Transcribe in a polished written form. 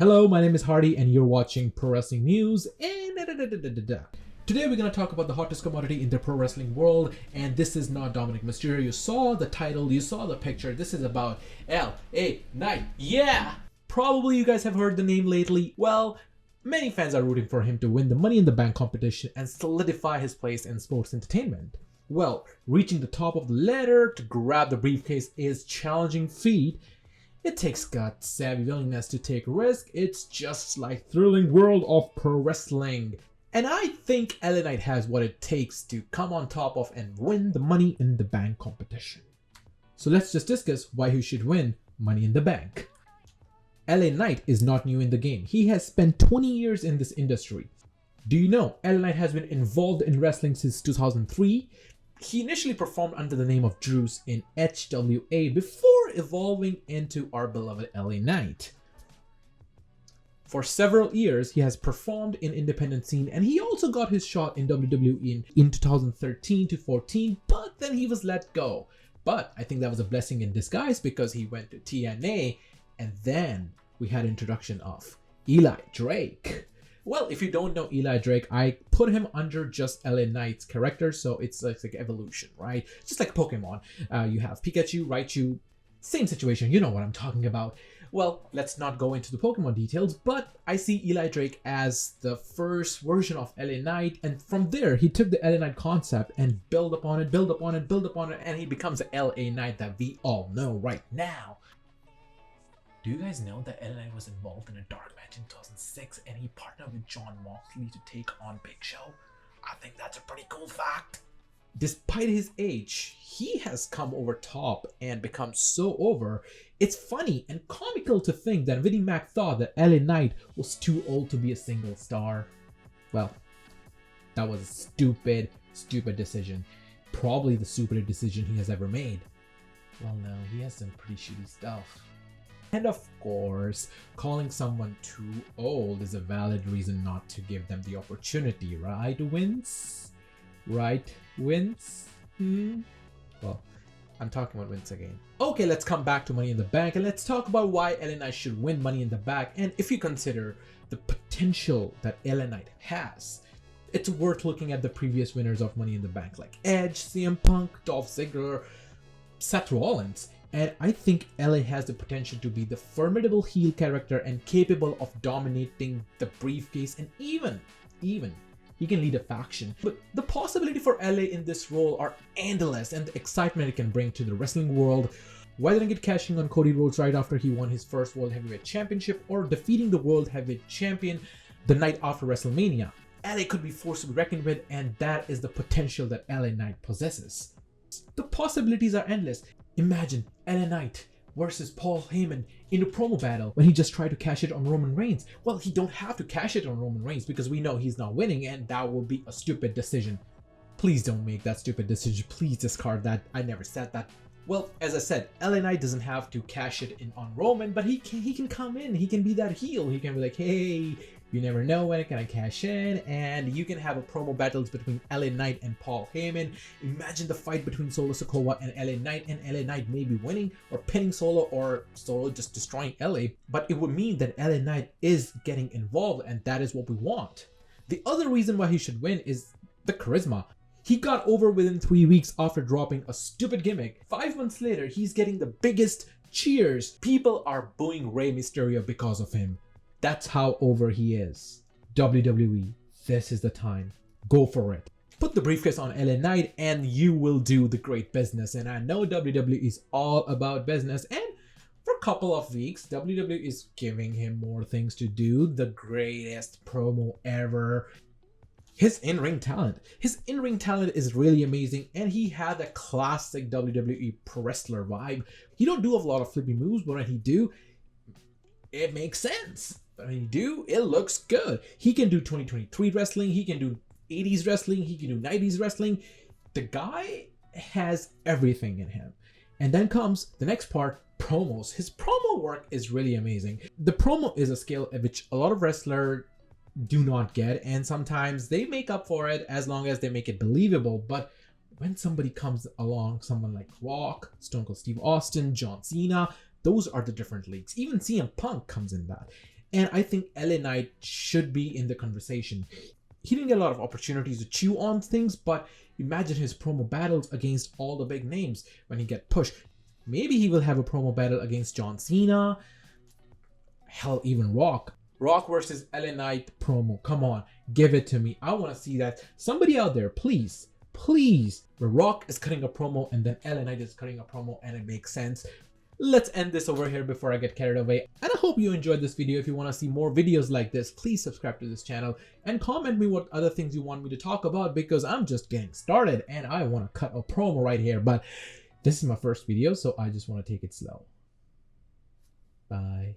Hello, my name is Hardy and you're watching Pro Wrestling News and Today we're going to talk about the hottest commodity in the pro wrestling world, and this is not Dominic Mysterio. You saw the title, you saw the picture. This is about LA Knight. Yeah! Probably you guys have heard the name lately. Well, many fans are rooting for him to win the Money in the Bank competition and solidify his place in sports entertainment. Well, reaching the top of the ladder to grab the briefcase is a challenging feat. It takes guts, savvy willingness to take risk. It's just like thrilling world of pro wrestling. And I think LA Knight has what it takes to come on top of and win the Money in the Bank competition. So let's just discuss why he should win Money in the Bank. LA Knight is not new in the game. He has spent 20 years in this industry. Do you know LA Knight has been involved in wrestling since 2003? He initially performed under the name of Drews in HWA before evolving into our beloved LA Knight. For several years, he has performed in independent scene, and he also got his shot in WWE in 2013 to 14, but then he was let go. But I think that was a blessing in disguise because he went to TNA, and then we had introduction of Eli Drake. Well, if you don't know Eli Drake, I put him under just LA Knight's character, so it's like evolution, right? Just like Pokemon. You have Pikachu, Raichu, same situation, you know what I'm talking about. Well, let's not go into the Pokemon details, but I see Eli Drake as the first version of LA Knight, and from there, he took the LA Knight concept and built upon it, and he becomes the LA Knight that we all know right now. Do you guys know that LA Knight was involved in a dark match in 2006 and he partnered with Jon Moxley to take on Big Show? I think that's a pretty cool fact. Despite his age, he has come over top and become so over. It's funny and comical to think that Vinnie Mac thought that LA Knight was too old to be a single star. Well, that was a stupid decision. Probably the stupidest decision he has ever made. Well, no, he has some pretty shitty stuff. And of course, calling someone too old is a valid reason not to give them the opportunity, right, Vince? Right, Vince? Well, I'm talking about Vince again. Okay, let's come back to Money in the Bank and let's talk about why LA Knight should win Money in the Bank. And if you consider the potential that LA Knight has, it's worth looking at the previous winners of Money in the Bank like Edge, CM Punk, Dolph Ziggler, Seth Rollins. And I think LA has the potential to be the formidable heel character and capable of dominating the briefcase, and even he can lead a faction. But the possibility for LA in this role are endless, and the excitement it can bring to the wrestling world, whether it cashing on Cody Rhodes right after he won his first World Heavyweight Championship or defeating the World Heavyweight Champion the night after WrestleMania. LA could be forced to be reckoned with, and that is the potential that LA Knight possesses. The possibilities are endless. Imagine LA Knight versus Paul Heyman in a promo battle when he just tried to cash it on Roman Reigns. Well, he don't have to cash it on Roman Reigns because we know he's not winning, and that will be a stupid decision. Please don't make that stupid decision. Please discard that. I never said that. Well, as I said, LA Knight doesn't have to cash it in on Roman, but he can come in. He can be that heel. He can be like, hey, you never know when can I cash in, and you can have a promo battles between LA Knight and Paul Heyman. Imagine the fight between Solo Sikoa and LA Knight may be winning or pinning Solo, or Solo just destroying LA. But it would mean that LA Knight is getting involved, and that is what we want. The other reason why he should win is the charisma. He got over within 3 weeks after dropping a stupid gimmick. 5 months later, he's getting the biggest cheers. People are booing Rey Mysterio because of him. That's how over he is. WWE, this is the time. Go for it. Put the briefcase on LA Knight and you will do the great business. And I know WWE is all about business. And for a couple of weeks, WWE is giving him more things to do. The greatest promo ever. His in-ring talent is really amazing, and he had a classic WWE pro wrestler vibe. He don't do a lot of flippy moves, but when he do, it makes sense. But when he do, it looks good. He can do 2023 wrestling, he can do 80s wrestling, he can do 90s wrestling. The guy has everything in him. And then comes the next part, promos. His promo work is really amazing. The promo is a skill at which a lot of wrestlers do not get, and sometimes they make up for it as long as they make it believable. But when somebody comes along, someone like Rock, Stone Cold Steve Austin, John Cena, those are the different leagues. Even CM Punk comes in that. And I think LA Knight should be in the conversation. He didn't get a lot of opportunities to chew on things, but imagine his promo battles against all the big names when he get pushed. Maybe he will have a promo battle against John Cena. Hell, even Rock. Rock versus LA Knight promo. Come on, give it to me. I want to see that. Somebody out there, please, please. Where Rock is cutting a promo and then LA Knight is cutting a promo and it makes sense. Let's end this over here before I get carried away. And I hope you enjoyed this video. If you want to see more videos like this, please subscribe to this channel and comment me what other things you want me to talk about, because I'm just getting started and I want to cut a promo right here. But this is my first video, so I just want to take it slow. Bye.